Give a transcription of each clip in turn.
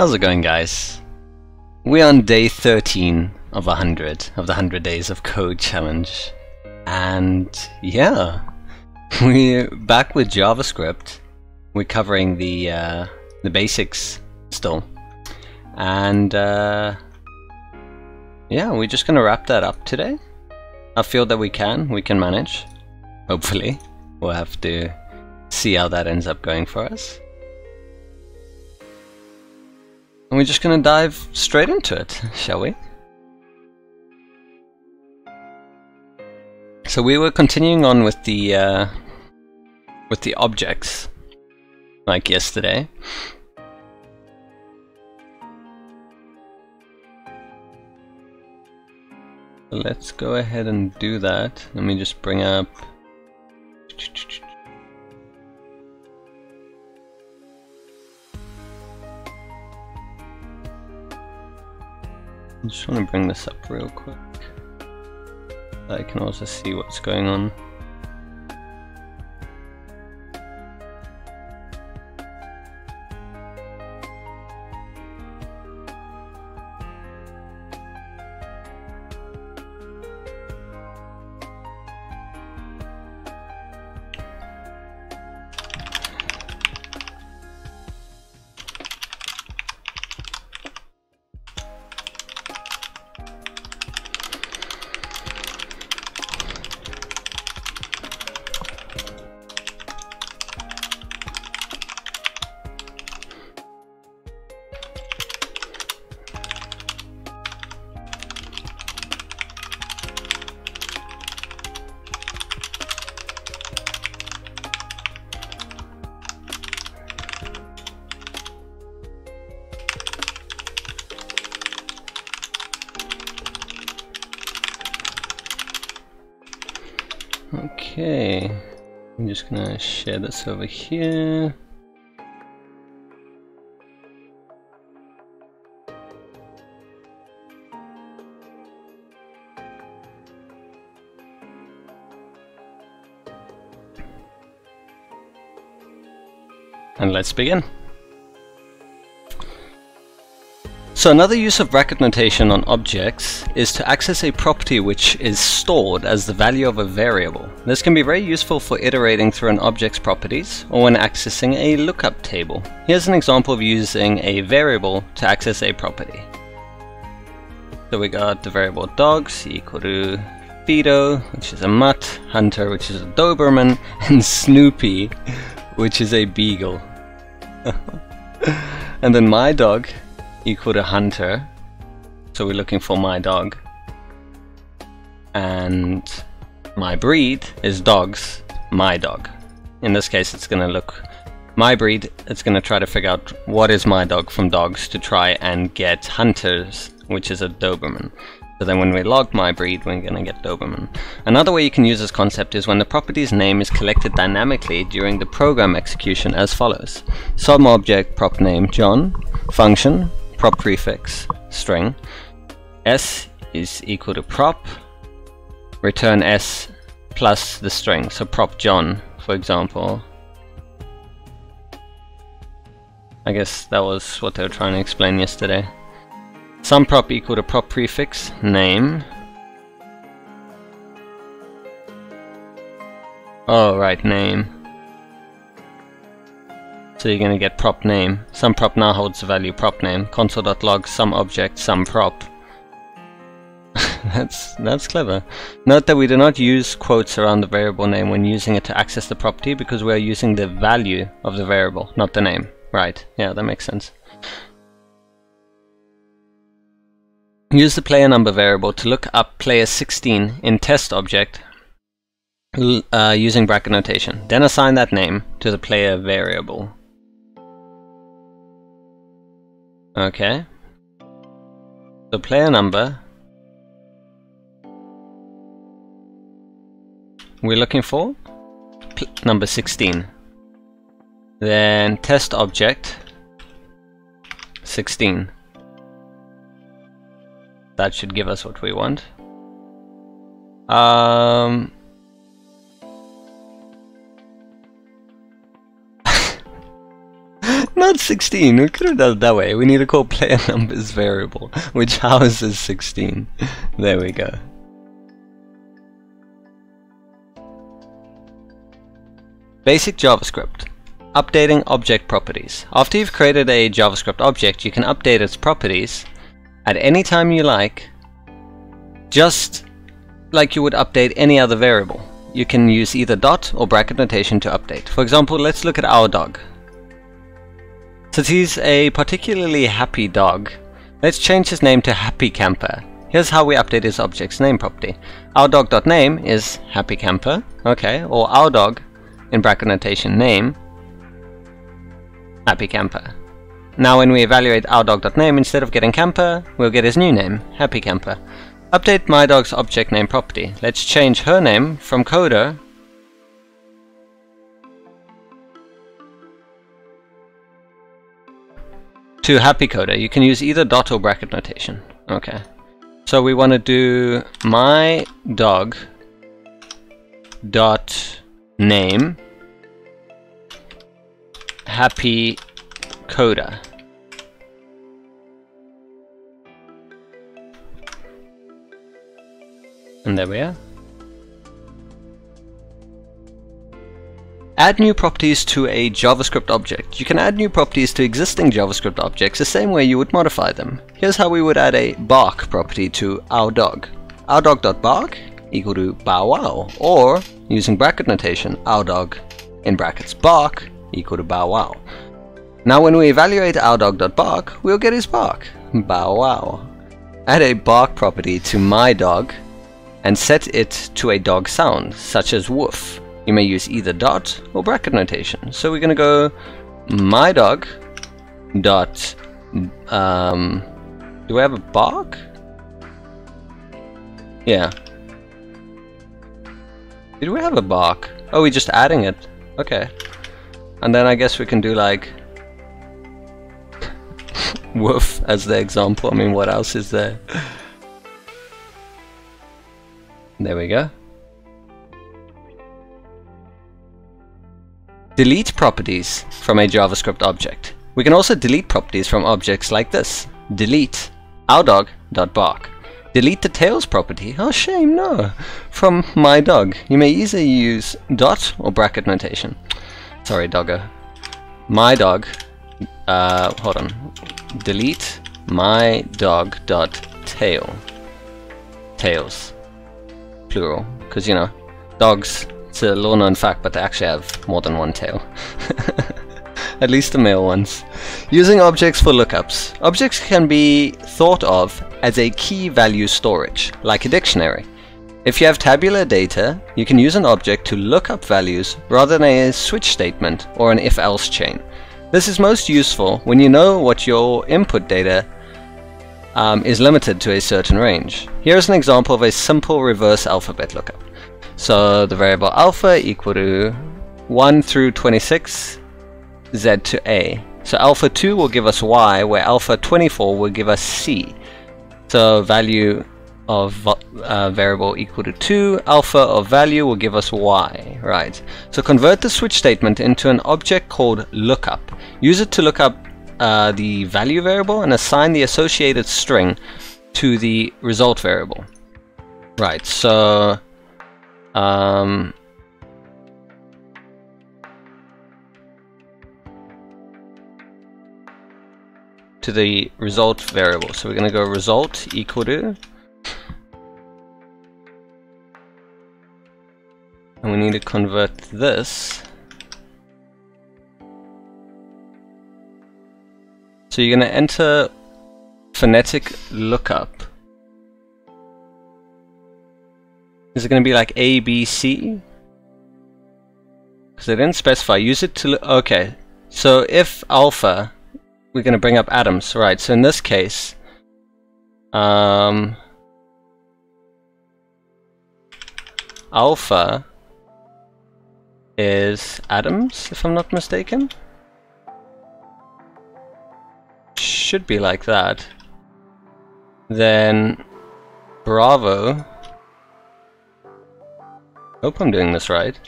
How's it going, guys? We're on day 13 of 100 of the 100 Days of Code challenge. And yeah, we're back with JavaScript. We're covering the basics still. And yeah, we're just gonna wrap that up today. I feel that we can manage. Hopefully. We'll have to see how that ends up going for us. And we're just gonna dive straight into it, shall we? So we were continuing on with the objects, like yesterday. Let's go ahead and do that. Let me just bring up. I just want to bring this up real quick so I can also see what's going on. Okay, I'm just gonna share this over here. And let's begin. So another use of bracket notation on objects is to access a property which is stored as the value of a variable. This can be very useful for iterating through an object's properties or when accessing a lookup table. Here's an example of using a variable to access a property. So we got the variable dogs equal to Fido, which is a mutt, Hunter, which is a Doberman, and Snoopy, which is a beagle. And then my dog equal to Hunter, so we're looking for my dog, and my breed is dogs, my dog. In this case it's gonna look my breed, it's gonna try to figure out what is my dog from dogs to try and get Hunters, which is a Doberman. So then when we log my breed, we're gonna get Doberman. Another way you can use this concept is when the property's name is collected dynamically during the program execution as follows. Sum object prop name John, function prop prefix string, s is equal to prop, return s plus the string, so prop John, for example. I guess that was what they were trying to explain yesterday. Sum prop equal to prop prefix name. Oh right, name. So you're going to get prop name. Sum prop now holds the value prop name. Console.log sum object sum prop. That's clever. Note that we do not use quotes around the variable name when using it to access the property because we are using the value of the variable, not the name. Right, yeah, that makes sense. Use the player number variable to look up player 16 in test object using bracket notation. Then assign that name to the player variable. Okay, so player number, we're looking for number 16. Then test object 16. That should give us what we want. Not 16. We could have done it that way. We need to call player numbers variable, which houses 16. There we go. Basic JavaScript. Updating object properties. After you've created a JavaScript object, you can update its properties at any time you like, just like you would update any other variable. You can use either dot or bracket notation to update. For example, let's look at our dog. Since he's a particularly happy dog, let's change his name to Happy Camper. Here's how we update his object's name property. Our dog.name is Happy Camper, okay, or our dog, in bracket notation name, Happy Camper. Now when we evaluate our dog.name, instead of getting Camper, we'll get his new name, Happy Camper. Update my dog's object name property. Let's change her name from Coder to Happy Coder. You can use either dot or bracket notation. Okay. So we want to do my dog dot name Happy Coder. And there we are. Add new properties to a JavaScript object. You can add new properties to existing JavaScript objects the same way you would modify them. Here's how we would add a bark property to our dog. Our dog.bark equal to bow wow, or using bracket notation, our dog in brackets bark equal to bow wow. Now when we evaluate our dog.bark, we'll get his bark, bow wow. Add a bark property to my dog and set it to a dog sound, such as woof. You may use either dot or bracket notation. So we're going to go my dog dot, do we have a bark? Yeah. Did we have a bark? Oh, we're just adding it. Okay. And then I guess we can do like woof as the example. I mean, what else is there? There we go. Delete properties from a JavaScript object. We can also delete properties from objects like this. Delete our dog.bark. Delete the tails property. Oh, shame, no. From my dog. You may either use dot or bracket notation. Sorry, doggo. My dog. Hold on. Delete my dog.tail. Tails. Plural, because you know, dogs, it's a little known fact, but they actually have more than one tail. At least the male ones. Using objects for lookups. Objects can be thought of as a key value storage, like a dictionary. If you have tabular data, you can use an object to look up values rather than a switch statement or an if-else chain. This is most useful when you know what your input data is limited to a certain range. Here's an example of a simple reverse alphabet lookup. So the variable alpha equal to 1 through 26, Z to A. So alpha 2 will give us Y, where alpha 24 will give us C. So value of variable equal to 2, alpha of value will give us Y, right? So convert the switch statement into an object called lookup. Use it to look up the value variable and assign the associated string to the result variable. Right, so to the result variable. So we're going to go result equal to, and we need to convert this. So you're going to enter phonetic lookup. Is it going to be like A, B, C? Because they didn't specify. Use it to okay. So if alpha, we're going to bring up atoms, right? So in this case, alpha is atoms, if I'm not mistaken. Should be like that. Then Bravo. Hope I'm doing this right.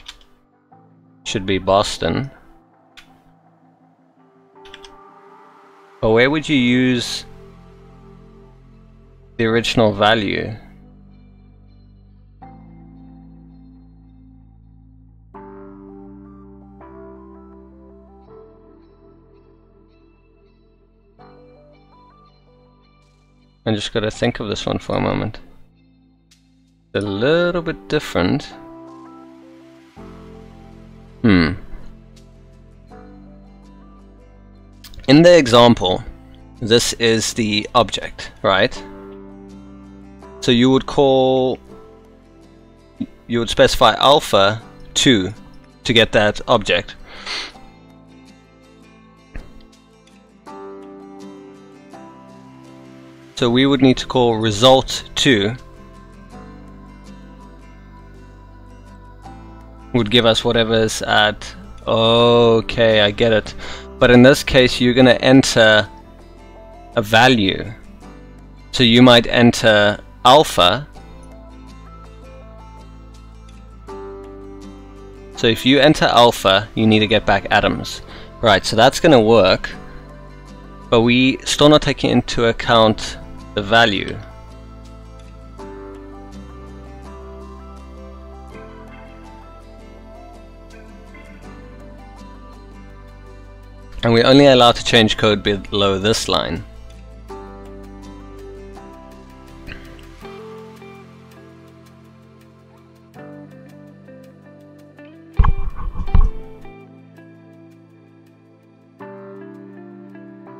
Should be Boston. But where would you use the original value? I just gotta think of this one for a moment. A little bit different. In the example, this is the object, right? So you would specify alpha 2 to get that object. So we would need to call result 2 would give us whatever's at... Okay, I get it. But in this case you're going to enter a value. So you might enter alpha. So if you enter alpha, you need to get back atoms. Right, so that's going to work. But we still not taking into account the value. And we're only allowed to change code below this line.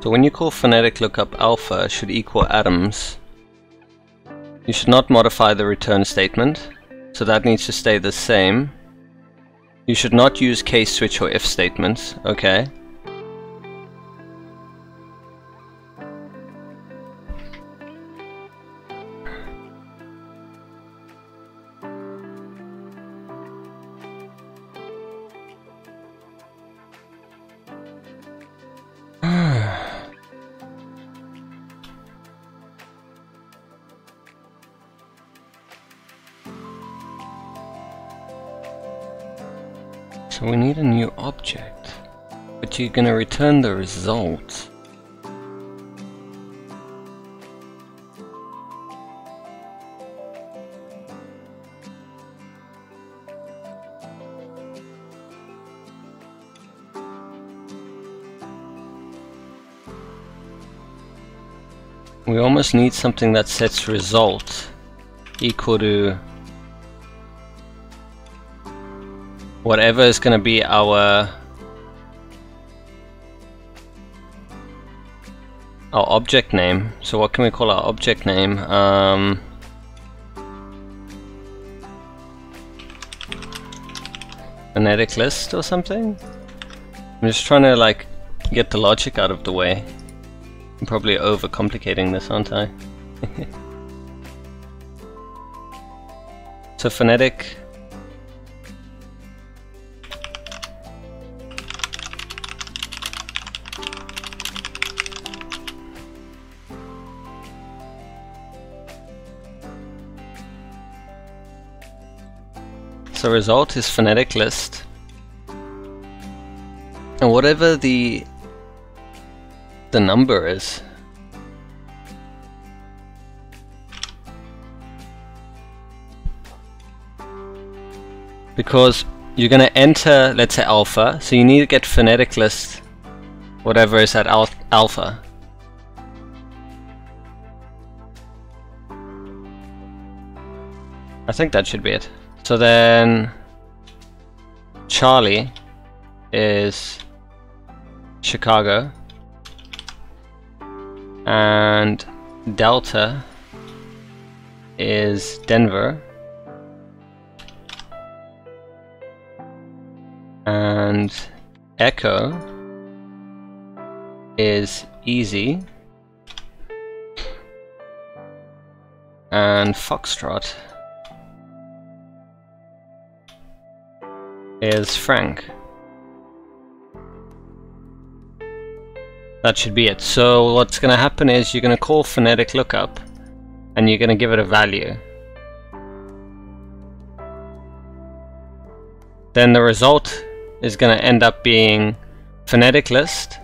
So when you call phonetic lookup alpha should equal atoms, you should not modify the return statement, so that needs to stay the same. You should not use case switch or if statements, okay. So we need a new object, but you're gonna return the result. We almost need something that sets result equal to whatever is going to be our object name. So what can we call our object name? Phonetic list or something? I'm just trying to like get the logic out of the way. I'm probably overcomplicating this, aren't I? So phonetic So result is phonetic list, and whatever the number is, because you're going to enter, let's say alpha, so you need to get phonetic list whatever is at alpha. I think that should be it. So then Charlie is Chicago and Delta is Denver and Echo is Easy and Foxtrot is Frank. That should be it. So what's going to happen is you're going to call phonetic lookup and you're going to give it a value. Then the result is going to end up being phonetic list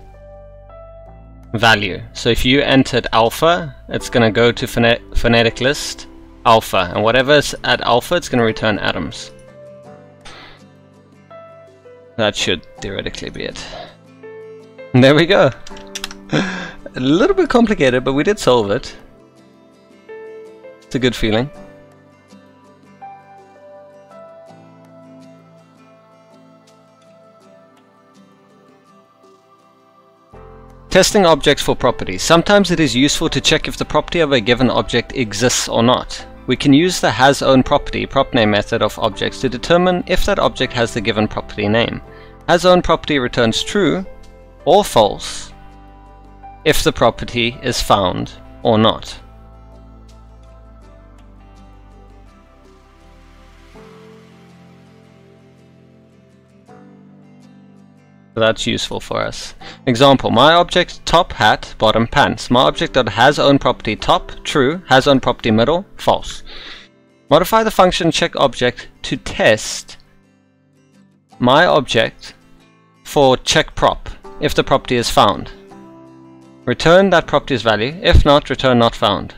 value. So if you entered alpha, it's going to go to phonetic list alpha, and whatever's at alpha, it's going to return atoms. That should theoretically be it. And there we go. A little bit complicated, but we did solve it. It's a good feeling. Testing objects for properties. Sometimes it is useful to check if the property of a given object exists or not. We can use the hasOwnProperty prop name method of objects to determine if that object has the given property name. HasOwnProperty returns true or false if the property is found or not. So that's useful for us. Example, my object top hat, bottom pants. My object that hasOwnProperty top, true, hasOwnProperty middle, false. Modify the function checkObject to test my object for checkProp if the property is found. Return that property's value. If not, return not found.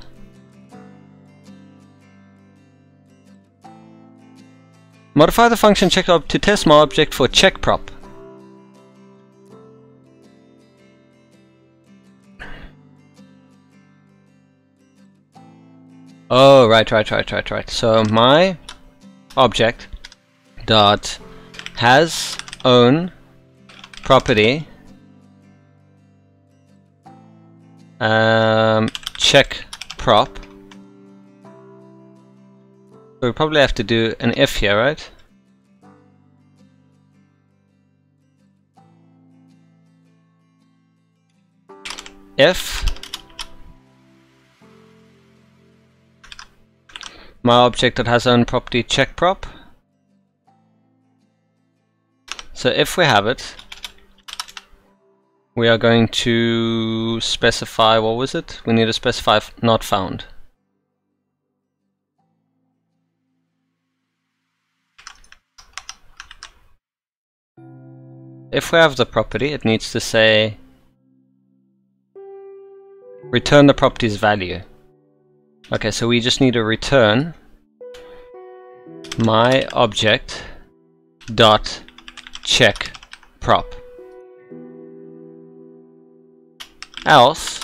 Modify the function checkObject to test my object for checkProp. Oh, right. So my object dot has own property check prop. So we probably have to do an if here, right? If my object that has own property check prop. So if we have it, we are going to specify, what was it? We need to specify not found. If we have the property, it needs to say return the property's value. Okay, so we just need to return my object dot check prop. Else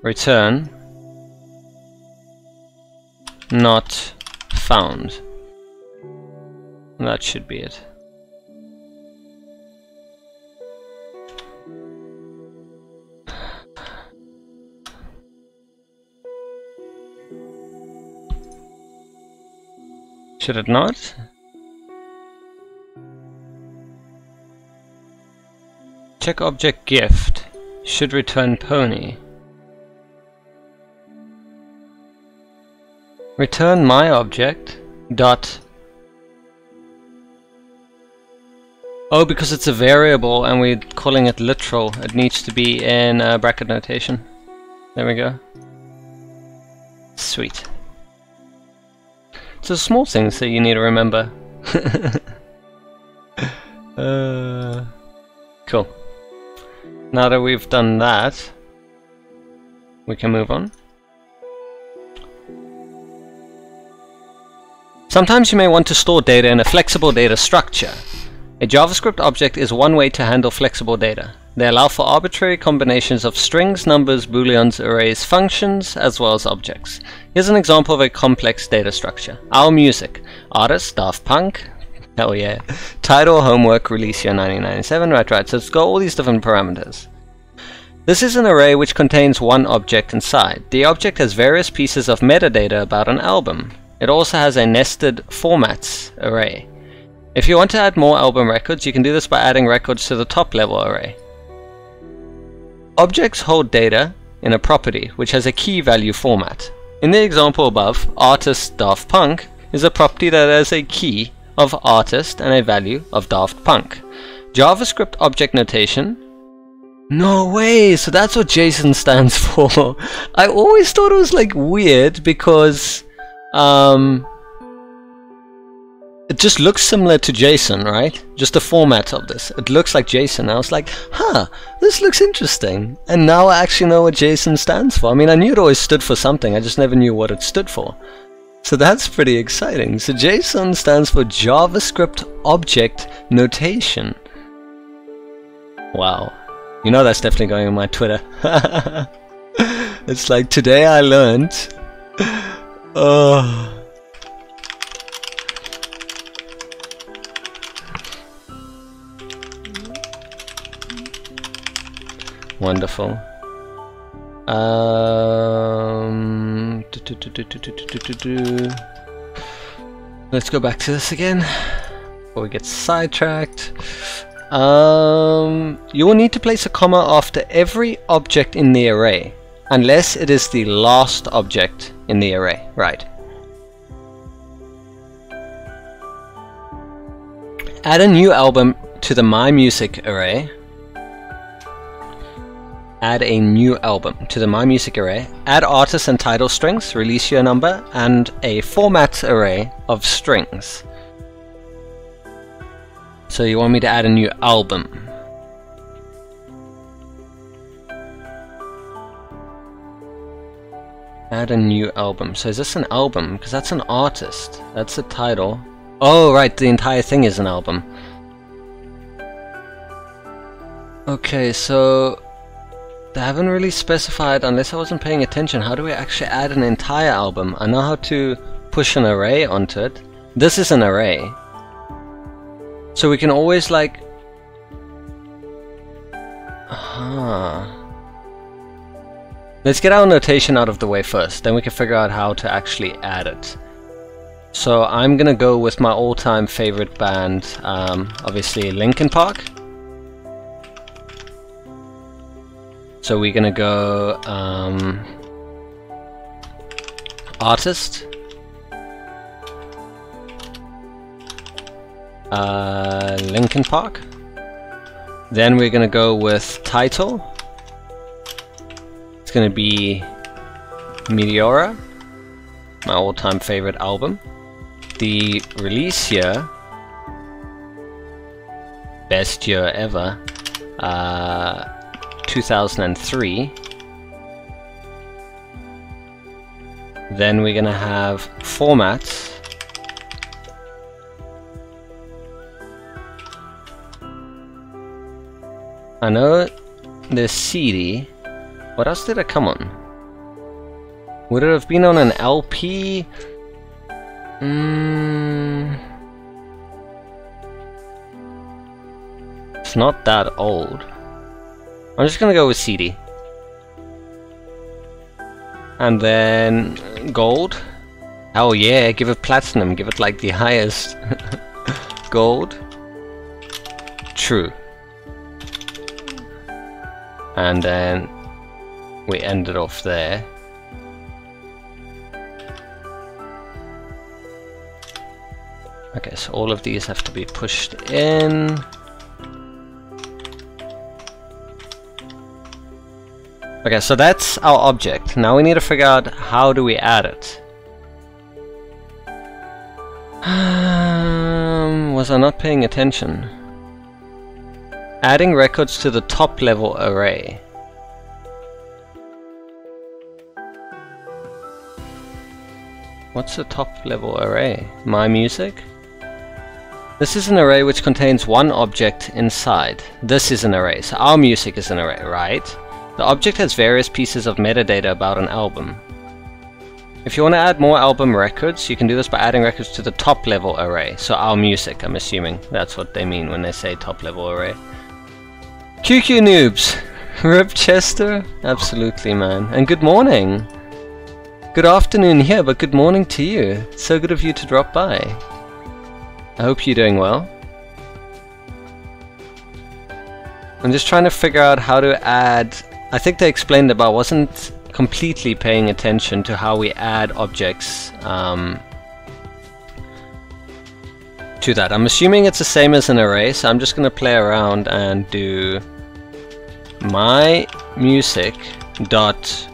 return not found. And that should be it. Should it not? Check object gift should return pony. Return my object dot. Oh, because it's a variable and we're calling it literal, it needs to be in bracket notation. There we go. Sweet. So small things that you need to remember. Cool. Now that we've done that, we can move on. Sometimes you may want to store data in a flexible data structure. A JavaScript object is one way to handle flexible data. They allow for arbitrary combinations of strings, numbers, booleans, arrays, functions, as well as objects. Here's an example of a complex data structure. Our music. Artist, Daft Punk. Hell yeah. Title, homework, release year 1997. Right. So it's got all these different parameters. This is an array which contains one object inside. The object has various pieces of metadata about an album. It also has a nested formats array. If you want to add more album records, you can do this by adding records to the top level array. Objects hold data in a property which has a key value format. In the example above, artist Daft Punk is a property that has a key of artist and a value of Daft Punk. JavaScript object notation. No way! So that's what JSON stands for. I always thought it was like weird because it just looks similar to JSON, right? Just the format of this. It looks like JSON. I was like, huh, this looks interesting. And now I actually know what JSON stands for. I mean, I knew it always stood for something. I just never knew what it stood for. So that's pretty exciting. So JSON stands for JavaScript Object Notation. Wow. You know that's definitely going on my Twitter. It's like, today I learned. Oh. Wonderful. Let's go back to this again before we get sidetracked. You will need to place a comma after every object in the array, unless it is the last object in the array. Right. Add a new album to the My Music array. Add a new album to the My Music array. Add artist and title strings, release year number, and a format array of strings. So you want me to add a new album. Add a new album. So is this an album? Because that's an artist. That's the title. Oh, right, the entire thing is an album. Okay, so they haven't really specified, unless I wasn't paying attention, how do we actually add an entire album? I know how to push an array onto it. This is an array. So we can always like... Let's get our notation out of the way first, then we can figure out how to actually add it. So I'm gonna go with my all-time favorite band, obviously Linkin Park. So we're gonna go artist, Linkin Park. Then we're gonna go with title. It's gonna be Meteora, my all-time favorite album. The release year, best year ever, 2003. Then we're gonna have format. I know there's CD. What else did it come on? Would it have been on an LP? It's not that old. I'm just gonna go with CD. And then gold. Oh yeah, give it platinum, give it like the highest. Gold. True. And then we end it off there. Okay, so all of these have to be pushed in. Okay, so that's our object. Now we need to figure out how do we add it. Was I not paying attention? Adding records to the top level array. What's the top level array? My Music? This is an array which contains one object inside. This is an array, so our music is an array, right? The object has various pieces of metadata about an album. If you want to add more album records, you can do this by adding records to the top level array. So our music, I'm assuming. That's what they mean when they say top level array. QQ noobs! Rip Chester? Absolutely, man. And good morning! Good afternoon here, but good morning to you. It's so good of you to drop by. I hope you're doing well. I'm just trying to figure out how to add... I think they explained it, but I wasn't completely paying attention to how we add objects to that. I'm assuming it's the same as an array, so I'm just going to play around and do my music dot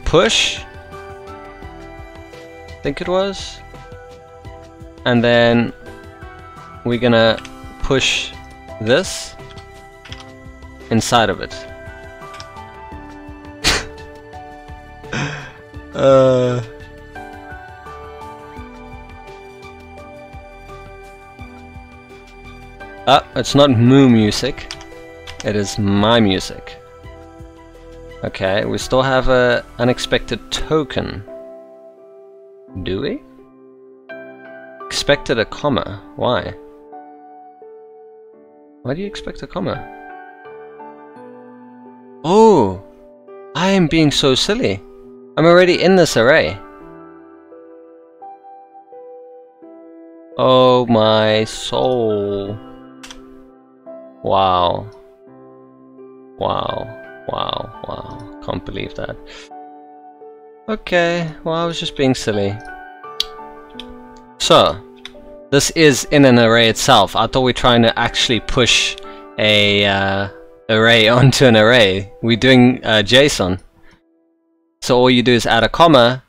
push, I think it was, and then we're gonna push this inside of it. It's not moo music, it is my music. Okay, we still have a unexpected token. Do we? Expected a comma. Why? Why do you expect a comma? Oh! I am being so silly. I'm already in this array. Oh my soul. Wow. Wow. Wow. Wow. Can't believe that. Okay, well, I was just being silly. So, this is in an array itself. I thought we were trying to actually push a array onto an array. We're doing JSON. So all you do is add a comma,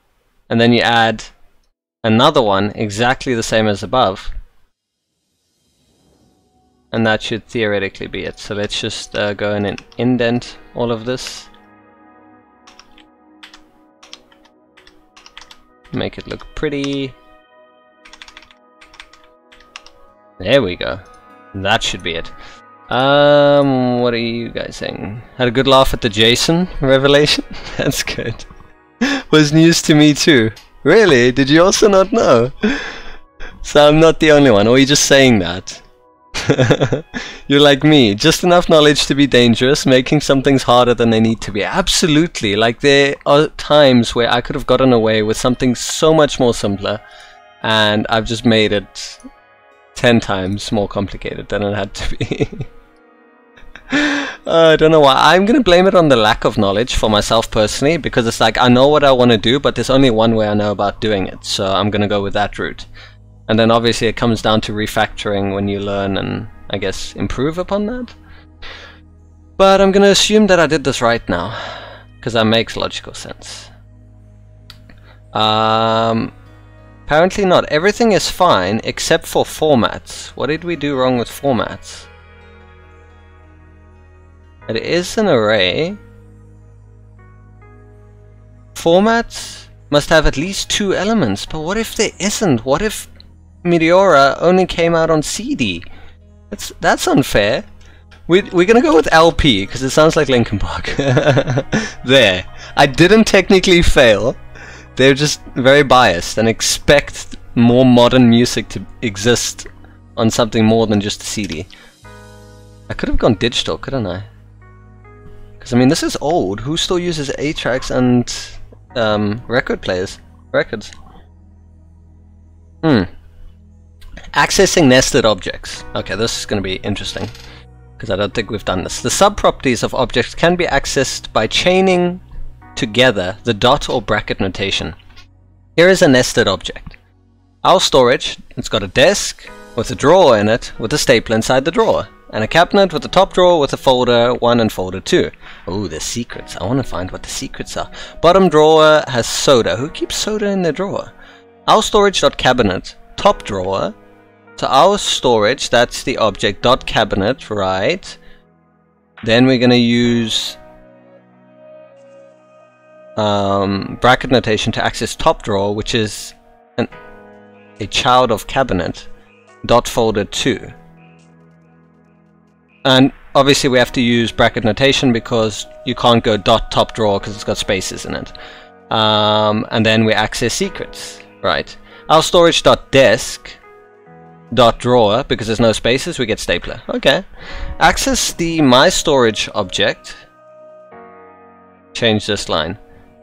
and then you add another one exactly the same as above. And that should theoretically be it. So let's just go in and indent all of this. Make it look pretty. There we go. That should be it. What are you guys saying? Had a good laugh at the JSON revelation? That's good. Was news to me too. Really? Did you also not know? So I'm not the only one, or are you just saying that? You're like me, just enough knowledge to be dangerous, making some things harder than they need to be. Absolutely, like there are times where I could have gotten away with something so much more simpler, and I've just made it 10 times more complicated than it had to be. I don't know why. I'm gonna blame it on the lack of knowledge for myself personally, because it's like I know what I want to do, but there's only one way I know about doing it, so I'm gonna go with that route. And then obviously it comes down to refactoring when you learn and, I guess, improve upon that. But I'm gonna assume that I did this right now, because that makes logical sense. Apparently not. Everything is fine except for formats. What did we do wrong with formats? It is an array. Formats must have at least 2 elements, but what if there isn't? What if Meteora only came out on CD? That's unfair. We're gonna go with LP because it sounds like Linkin Park. There. I didn't technically fail. They're just very biased and expect more modern music to exist on something more than just a CD. I could have gone digital, couldn't I? Because I mean, this is old. Who still uses 8-tracks and record players? Records. Accessing nested objects. Okay, this is going to be interesting, because I don't think we've done this. The subproperties of objects can be accessed by chaining together the dot or bracket notation. Here is a nested object. Our storage, it's got a desk with a drawer in it with a stapler inside the drawer, and a cabinet with a top drawer with a folder 1 and folder 2. Oh, there's secrets. I want to find what the secrets are. Bottom drawer has soda. Who keeps soda in their drawer? Our storage.cabinet, top drawer. So our storage, that's the object dot cabinet, right? Then we're going to use bracket notation to access top drawer, which is a child of cabinet, dot folder 2. And obviously we have to use bracket notation because you can't go dot top drawer because it's got spaces in it. And then we access secrets, right? Our storage dot desk dot drawer, because there's no spaces, we get stapler. Okay. Access the my storage object. Change this line.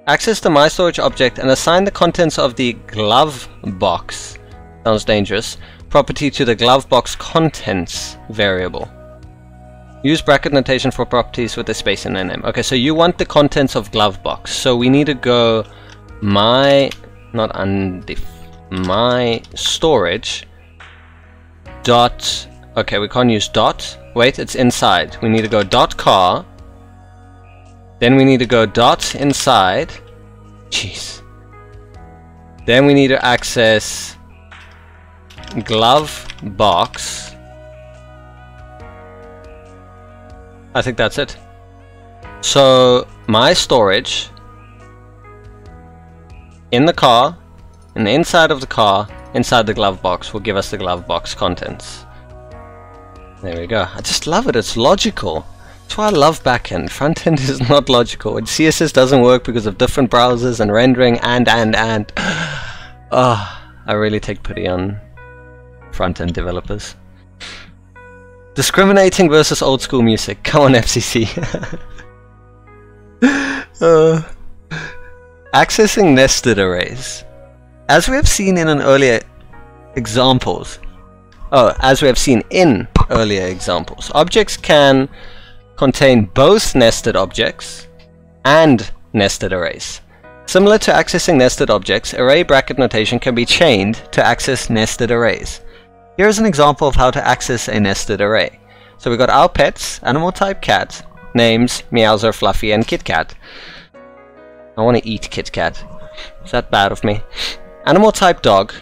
Access the my storage object and assign the contents of the glove box. Sounds dangerous. Property to the glove box contents variable. Use bracket notation for properties with a space in their name. Okay, so you want the contents of glove box. So we need to go my storage dot. Okay, we can't use dot. Wait, it's inside. We need to go dot car. Then we need to go dot inside. Jeez. Then we need to access glove box. I think that's it. So my storage in the car, and the inside of the car, inside the glove box, will give us the glove box contents. There we go. I just love it. It's logical. That's why I love backend. Frontend is not logical. And CSS doesn't work because of different browsers and rendering and. Oh, I really take pity on front-end developers. Discriminating versus old school music. Come on, FCC. Accessing nested arrays. As we have seen in earlier examples, objects can contain both nested objects and nested arrays. Similar to accessing nested objects, array bracket notation can be chained to access nested arrays. Here is an example of how to access a nested array. So we got our pets, animal type cat, names, Meowser, Fluffy, and KitKat. I want to eat KitKat. Is that bad of me? Animal type dog.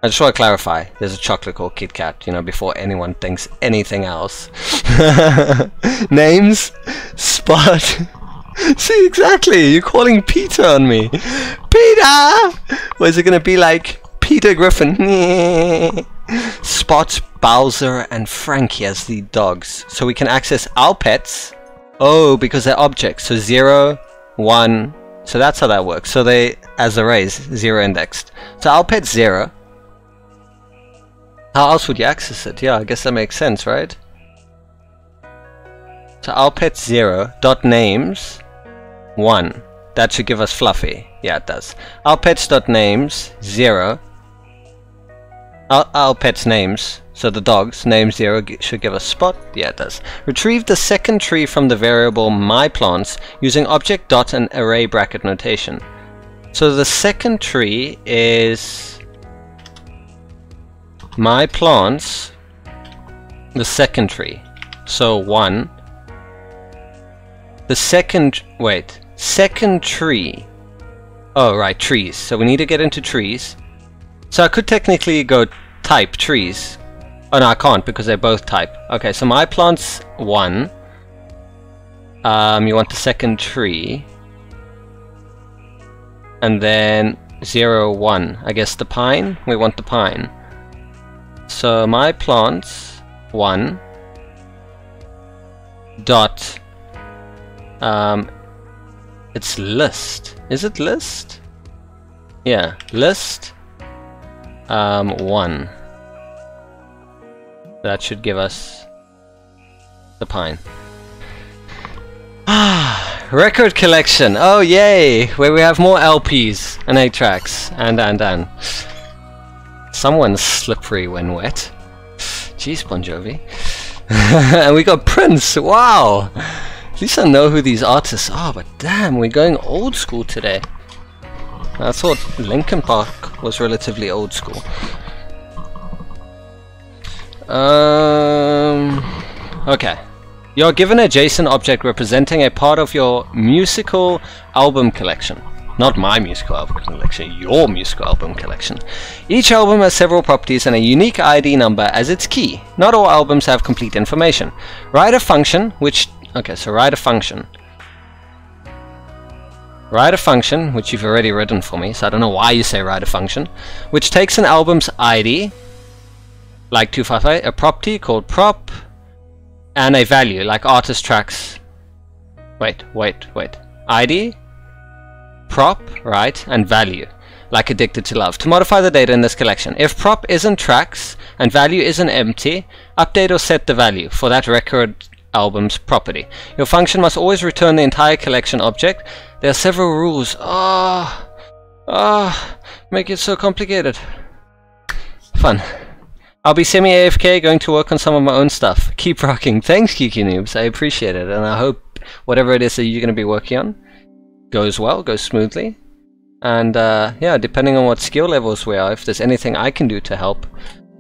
I just want to clarify, there's a chocolate called KitKat, you know, before anyone thinks anything else. Names, Spot. See, exactly, you're calling Peter on me. Peter! Or is it going to be like Peter Griffin? Spot, Bowser, and Frankie as the dogs. So we can access our pets. Oh, because they're objects. So 0, 1. So that's how that works. So they, as arrays, 0 indexed. So our pet's 0. How else would you access it? Yeah, I guess that makes sense, right? So our pet's 0. Dot names 1. That should give us Fluffy. Yeah, it does. Our pets dot names 0. Our pet's names, so the dog's name 0 should give us Spot. Yeah, it does. Retrieve the second tree from the variable myPlants using object dot and array bracket notation. So the second tree is myPlants, the second tree. So 1. The second tree. Oh, right, trees. So we need to get into trees. So I could technically go type trees. Oh no, I can't because they're both type. Okay, so myPlants 1. You want the second tree. And then 0, 1. I guess the pine? We want the pine. So myPlants 1 dot it's list. Is it list? Yeah, list 1. That should give us the pine. Record collection. Oh yay! Where we have more LPs and 8 tracks and. Someone's slippery when wet. Jeez, Bon Jovi. And we got Prince. Wow. At least I know who these artists are. But damn, we're going old school today. I thought Linkin Park was relatively old school. Okay. You're given a JSON object representing a part of your musical album collection. Not my musical album collection, your musical album collection. Each album has several properties and a unique ID number as its key. Not all albums have complete information. Write a function which... Okay, so write a function. Write a function, which you've already written for me, so I don't know why you say write a function, which takes an album's ID, like 255, a property called prop, and a value, like artist tracks. Wait. ID, prop, right, and value, like Addicted to Love, to modify the data in this collection. If prop isn't tracks and value isn't empty, update or set the value for that record album's property. Your function must always return the entire collection object. There are several rules. Make it so complicated. Fun. I'll be semi-AFK going to work on some of my own stuff. Keep rocking. Thanks, Kiki Noobs. I appreciate it, and I hope whatever it is that you're going to be working on goes well, goes smoothly. And yeah, depending on what skill levels we are, if there's anything I can do to help,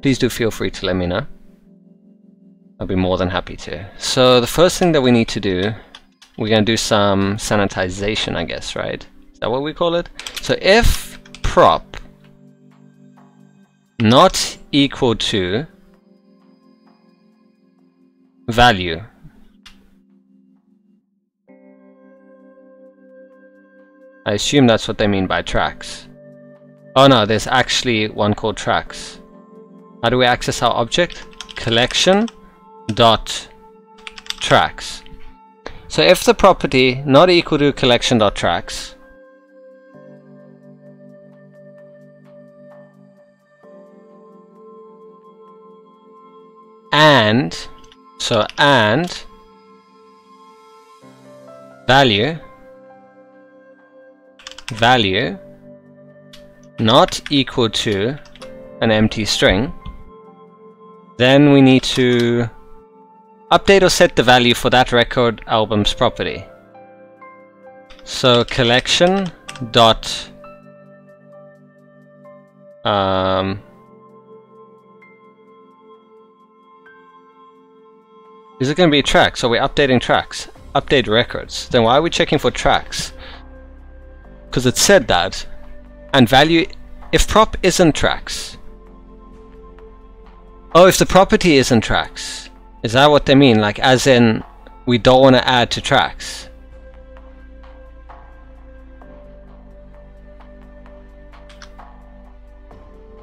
please do feel free to let me know. I'll be more than happy to. So the first thing that we need to do, we're going to do some sanitization, I guess, right? Is that what we call it? So if prop not equal to value. I assume that's what they mean by tracks. Oh no, there's actually one called tracks. How do we access our object? Collection dot tracks. So if the property not equal to collection dot tracks, and value not equal to an empty string, then we need to update or set the value for that record album's property. So collection dot is it going to be tracks? So we're updating tracks. Update records. Then why are we checking for tracks? Because it said that. And value, if prop isn't tracks. Oh, if the property isn't tracks. Is that what they mean? Like as in, we don't want to add to tracks.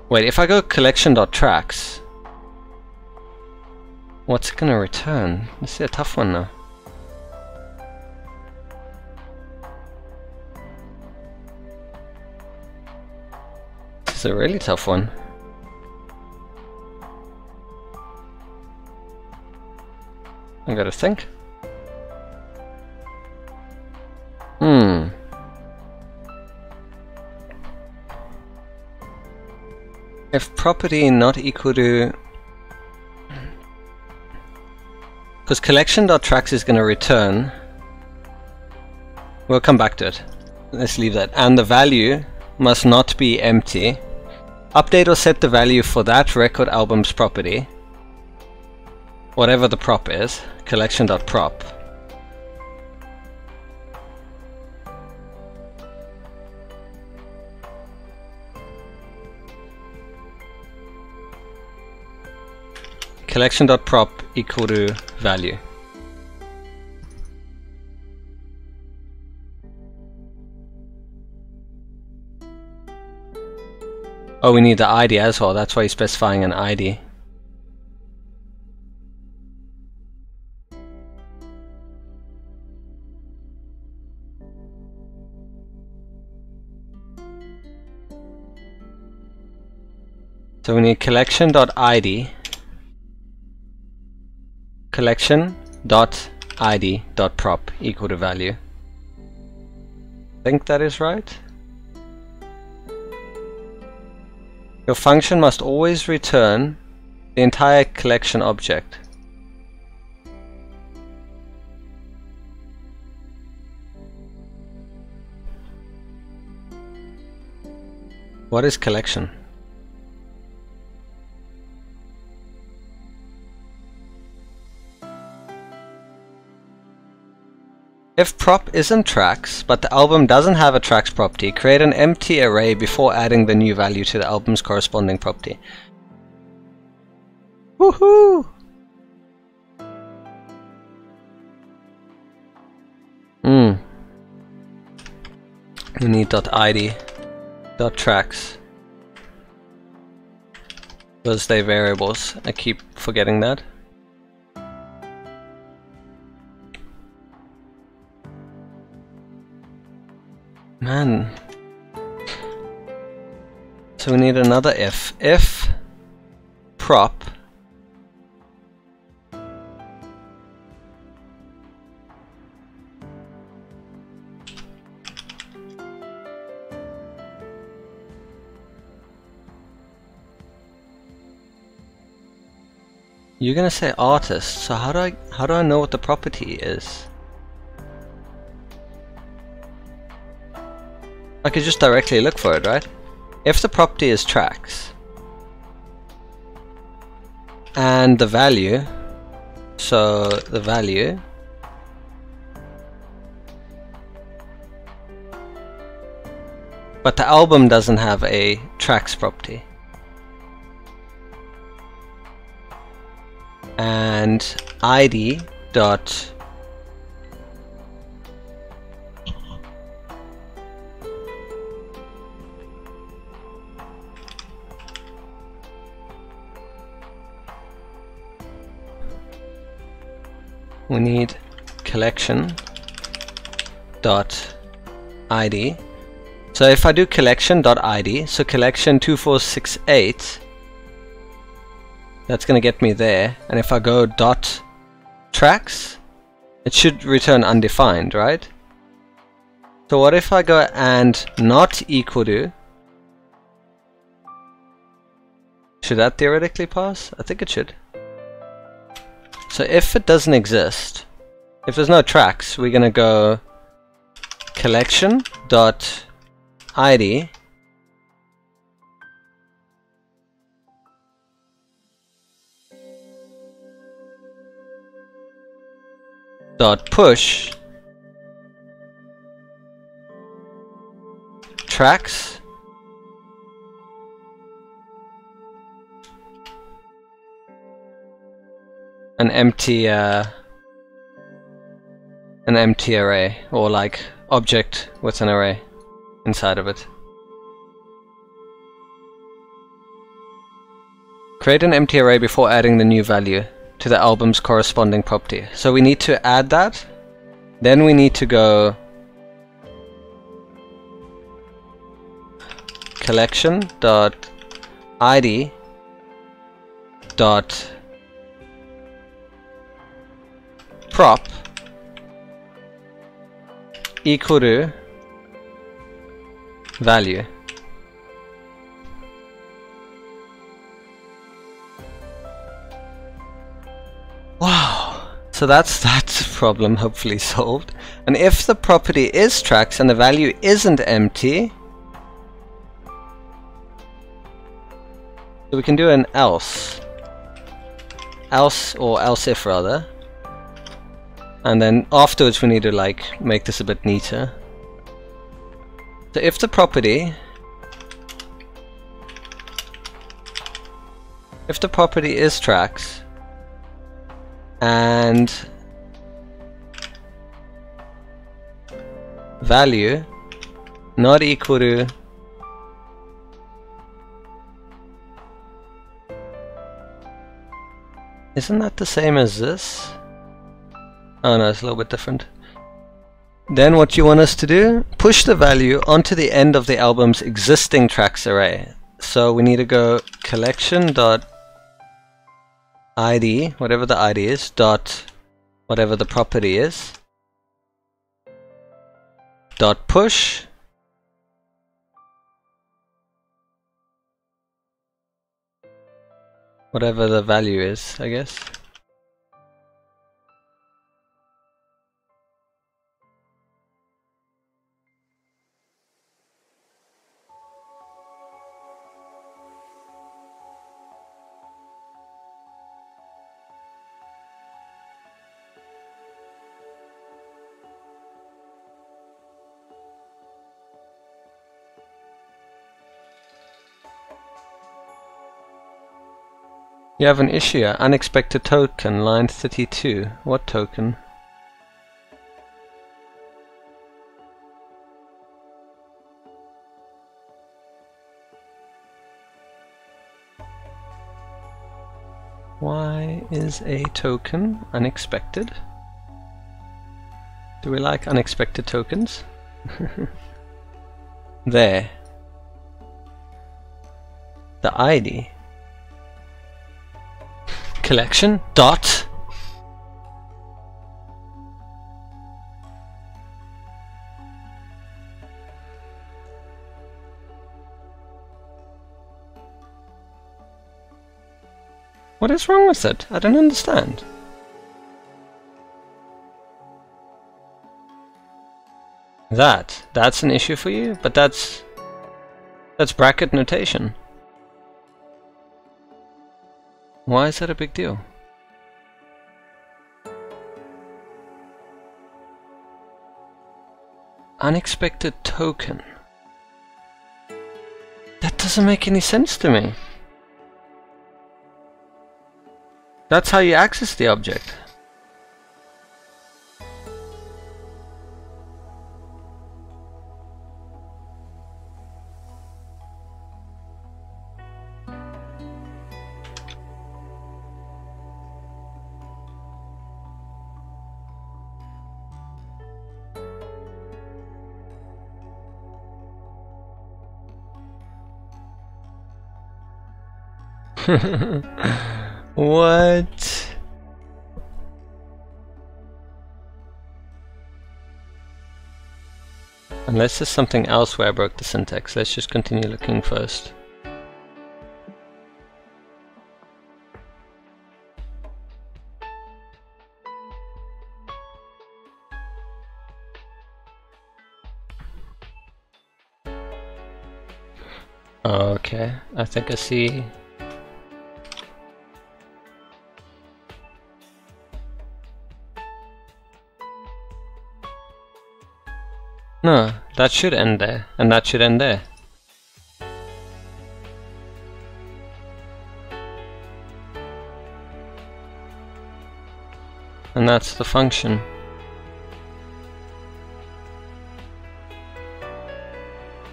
Wait, if I go collection.tracks, what's it gonna return? This is a tough one now. This is a really tough one. I gotta think. If property not equal to, because collection.tracks is going to return, we'll come back to it. Let's leave that. And the value must not be empty. Update or set the value for that record album's property, whatever the prop is, collection.prop. Collection.prop equal to value. Oh, we need the ID as well. That's why you're specifying an ID. So we need collection.id. Collection.id.prop equal to value. I think that is right. Your function must always return the entire collection object. What is collection? If prop isn't tracks, but the album doesn't have a tracks property, create an empty array before adding the new value to the album's corresponding property. Woohoo! We need .id, .tracks. Those they variables. I keep forgetting that. Man. So we need another if. If prop you're gonna say artist, so how do I know what the property is? I could just directly look for it, right? If the property is tracks and the value, so the value but the album doesn't have a tracks property. and id dot we need collection dot id. So if I do collection dot id, so collection 2468, that's going to get me there. And if I go dot tracks, it should return undefined, right? So what if I go and not equal to? Should that theoretically pass? I think it should. So if it doesn't exist, if there's no tracks, we're going to go collection dot id dot push tracks an empty array, or like object with an array inside of it. Create an empty array before adding the new value to the album's corresponding property. So we need to add that, then we need to go collection dot id dot prop equal to value. Wow, so that's that problem hopefully solved. And if the property is tracks and the value isn't empty, so we can do an else or else if rather, and then afterwards we need to like make this a bit neater. So if the property is tracks and value not equal to isn't that the same as this? Oh no, it's a little bit different. Then what you want us to do, push the value onto the end of the album's existing tracks array. So we need to go collection dot id, whatever the id is, dot whatever the property is, dot push whatever the value is, I guess. You have an issue here. Unexpected token, line 32. What token? Why is a token unexpected? Do we like unexpected tokens? There. The ID. Collection dot what is wrong with it? I don't understand. That's an issue for you, but that's bracket notation. Why is that a big deal? Unexpected token. That doesn't make any sense to me. That's how you access the object. What? Unless there's something else where I broke the syntax. Let's just continue looking first. Okay, I think I see. No, that should end there, and that should end there. And that's the function.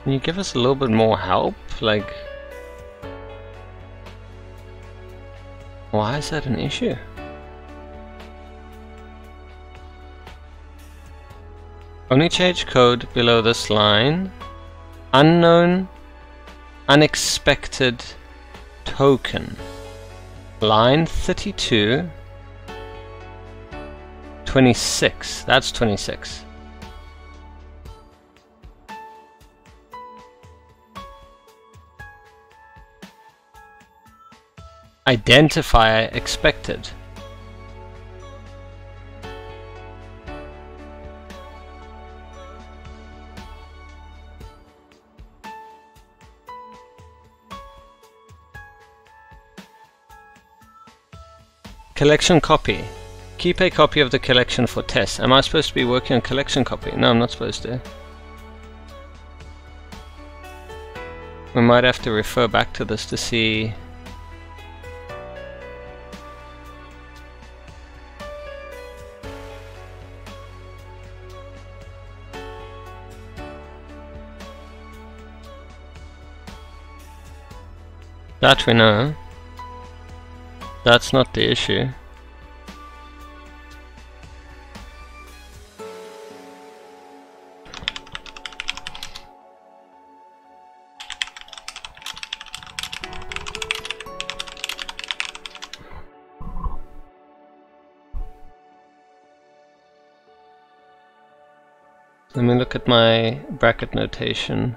Can you give us a little bit more help? Like, why is that an issue? Only change code below this line. Unknown, unexpected token. Line 32. 26. That's 26. Identifier expected. Collection copy. Keep a copy of the collection for tests. Am I supposed to be working on collection copy? No, I'm not supposed to. We might have to refer back to this to see. That we know. That's not the issue. Let me look at my bracket notation.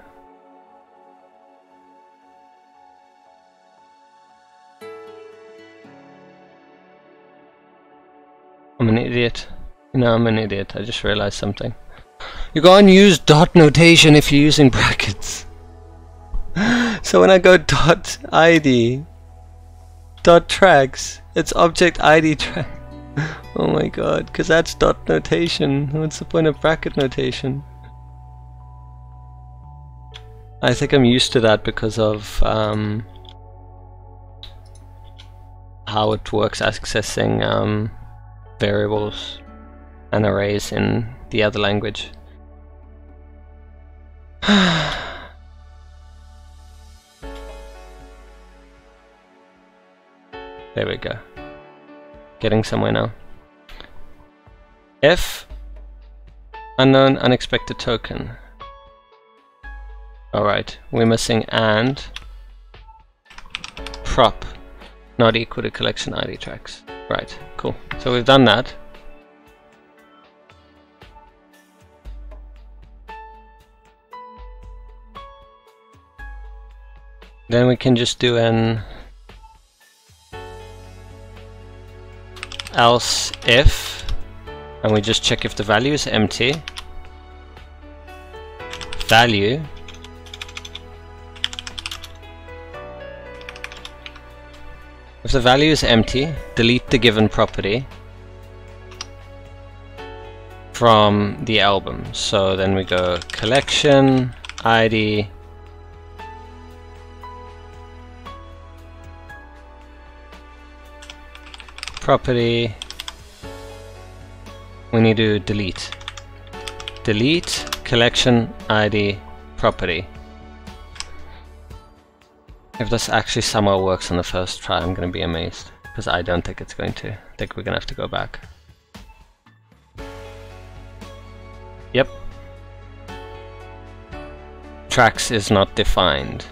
I'm an idiot. No, I'm an idiot. I just realized something. You can't use dot notation if you're using brackets. So when I go dot ID, dot tracks, it's object ID track. Oh my god, because that's dot notation. What's the point of bracket notation? I think I'm used to that because of how it works accessing variables and arrays in the other language. There we go. Getting somewhere now. F unknown unexpected token. Alright, we're missing and prop not equal to collection ID tracks. Right, cool. So we've done that. Then we can just do an else if, and we just check if the value is empty. Value if the value is empty, delete the given property from the album. So then we go collection ID property, we need to delete. Delete collection ID property. If this actually somehow works on the first try, I'm going to be amazed, because I don't think it's going to. I think we're going to have to go back. Yep. Tracks is not defined.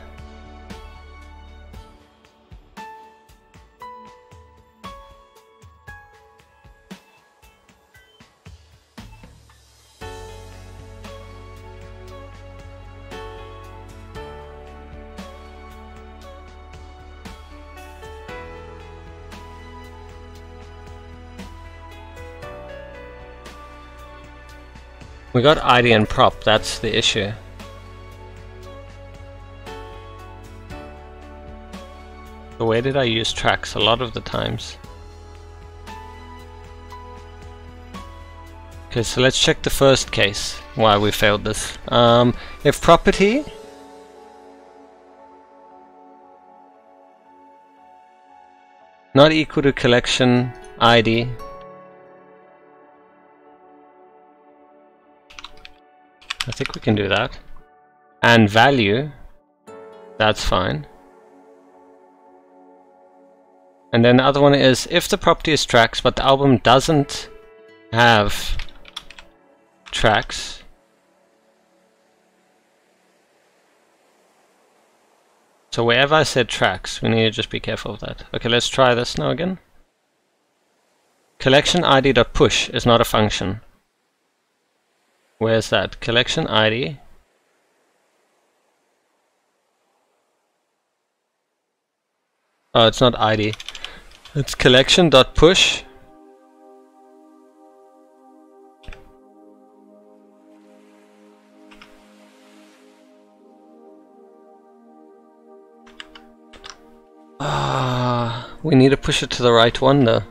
We got ID and prop, that's the issue. So where did I use tracks? A lot of the times. Okay, so let's check the first case, why we failed this. If property not equal to collection ID, I think we can do that. And value, that's fine. And then the other one is if the property is tracks but the album doesn't have tracks. So wherever I said tracks, we need to just be careful of that. Okay, let's try this now again. Collection ID.push is not a function. Where's that? Collection ID. Oh, it's not ID. It's collection.push. We need to push it to the right one though.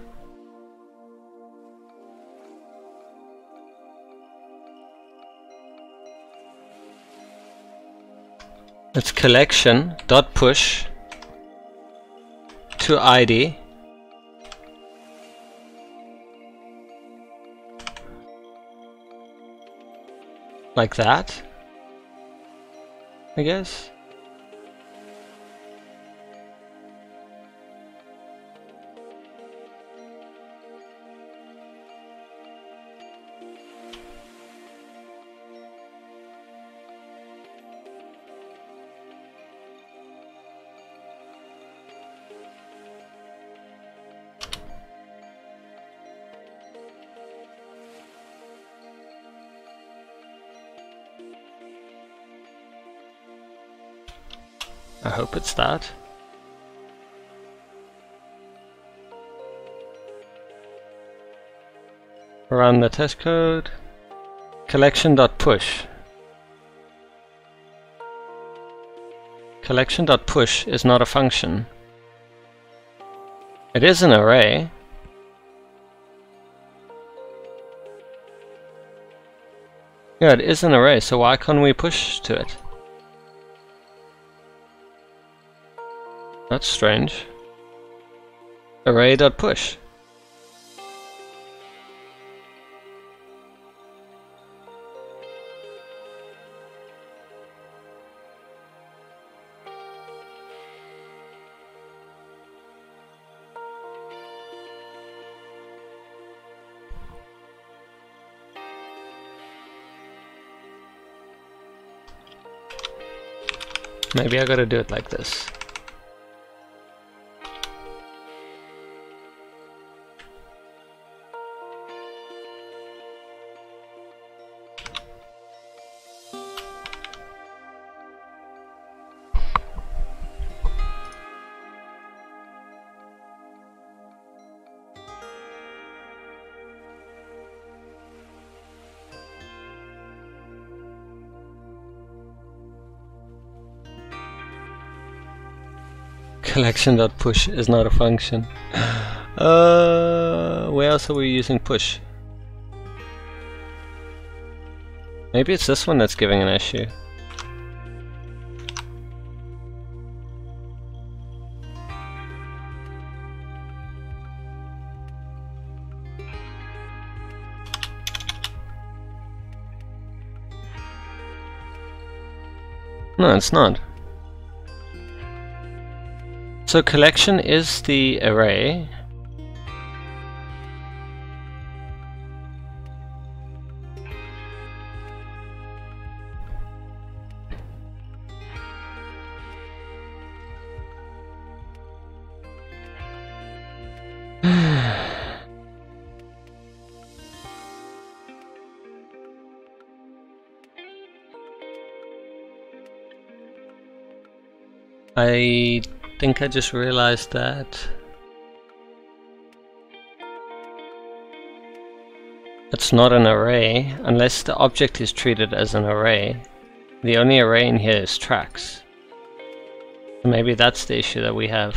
It's collection.push to ID. Like that, I guess. I hope it's that. Run the test code. Collection.push. Collection.push is not a function. It is an array. Yeah, it is an array, so why can't we push to it? That's strange. Array.push. Maybe I gotta do it like this. Collection.push is not a function. Where else are we using push? Maybe it's this one that's giving an issue. No, it's not. So collection is the array. I think I just realized that it's not an array unless the object is treated as an array. The only array in here is tracks. Maybe that's the issue that we have.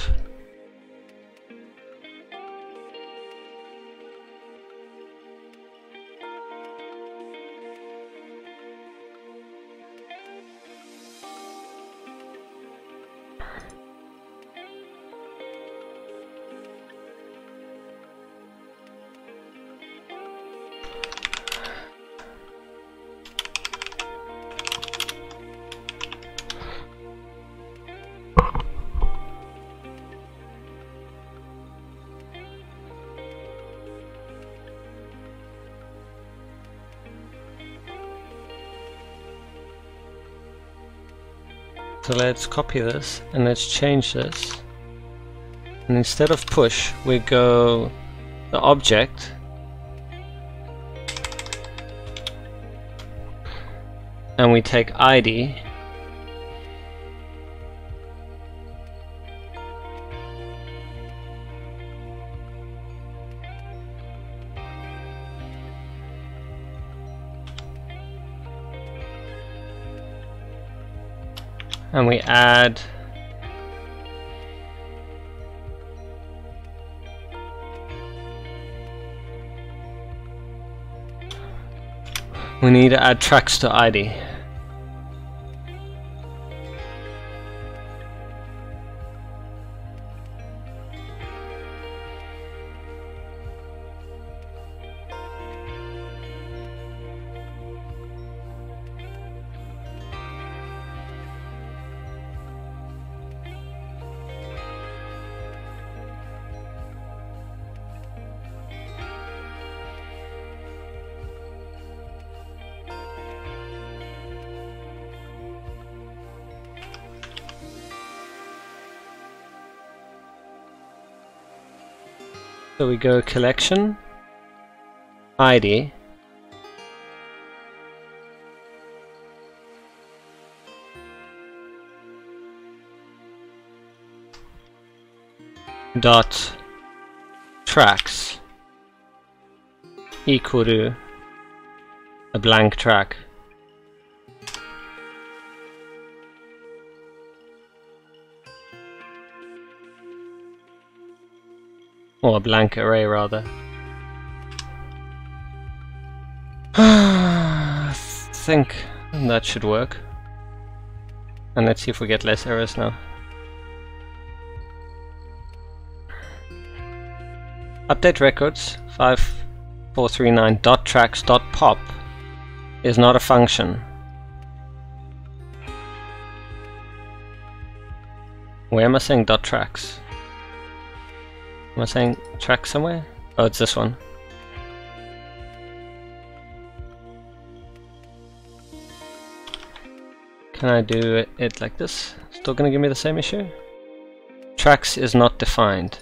So let's copy this and let's change this. And instead of push, we go the object and we take ID and we add we need to add tracks to ID. So we go collection, ID, dot tracks equal to a blank track. Or a blank array rather. I think that should work. And let's see if we get less errors now. Update records 5439.tracks.pop is not a function. Where am I saying .tracks? Am I saying track somewhere? Oh, it's this one. Can I do it like this? Still gonna give me the same issue? Tracks is not defined.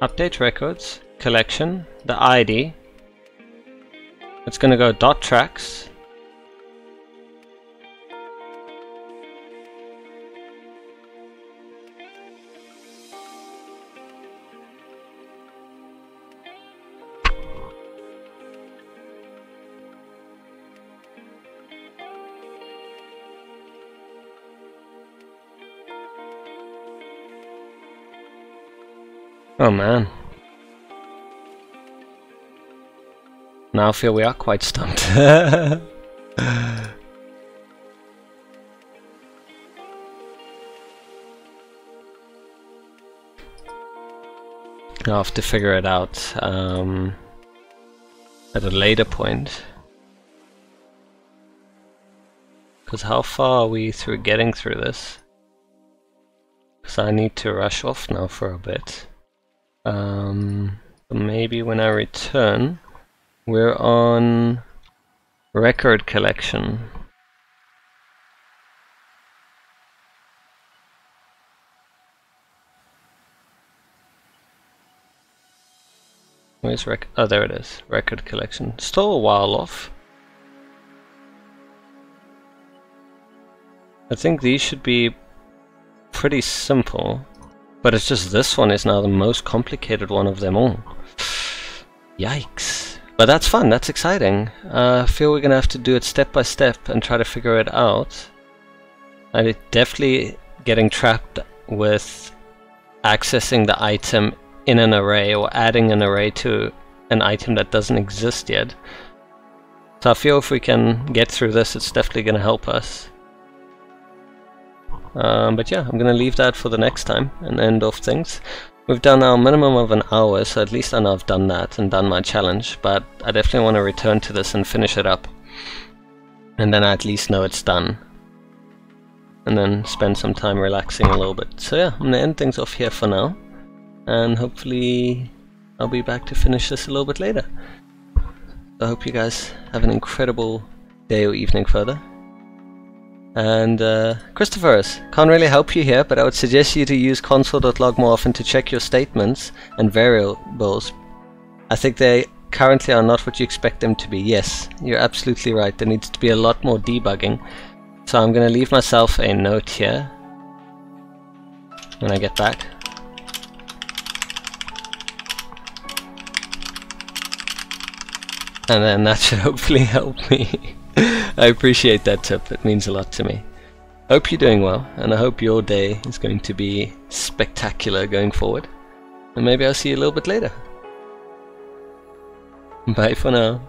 Update records, collection, the ID. It's gonna go dot tracks. Oh man. Now I feel we are quite stumped. I'll have to figure it out at a later point. Because how far are we through getting through this? Because I need to rush off now for a bit. Maybe when I return, we're on record collection. Where's oh, there it is. Record collection. Still a while off. I think these should be pretty simple, but it's just this one is now the most complicated one of them all. Yikes. But that's fun, that's exciting. I feel we're gonna have to do it step by step and try to figure it out. I'm definitely getting trapped with accessing the item in an array or adding an array to an item that doesn't exist yet. So I feel if we can get through this, it's definitely gonna help us. But yeah, I'm gonna leave that for the next time and end off things. We've done our minimum of an hour, so at least I know I've done that and done my challenge, but I definitely want to return to this and finish it up. And then I at least know it's done. And then spend some time relaxing a little bit. So yeah, I'm gonna end things off here for now. And hopefully I'll be back to finish this a little bit later. I hope you guys have an incredible day or evening further. And Christopher's, can't really help you here, but I would suggest you to use console.log more often to check your statements and variables. I think they currently are not what you expect them to be. Yes, you're absolutely right. There needs to be a lot more debugging. So I'm going to leave myself a note here when I get back. And then that should hopefully help me. I appreciate that tip, it means a lot to me. Hope you're doing well, and I hope your day is going to be spectacular going forward. And maybe I'll see you a little bit later. Bye for now.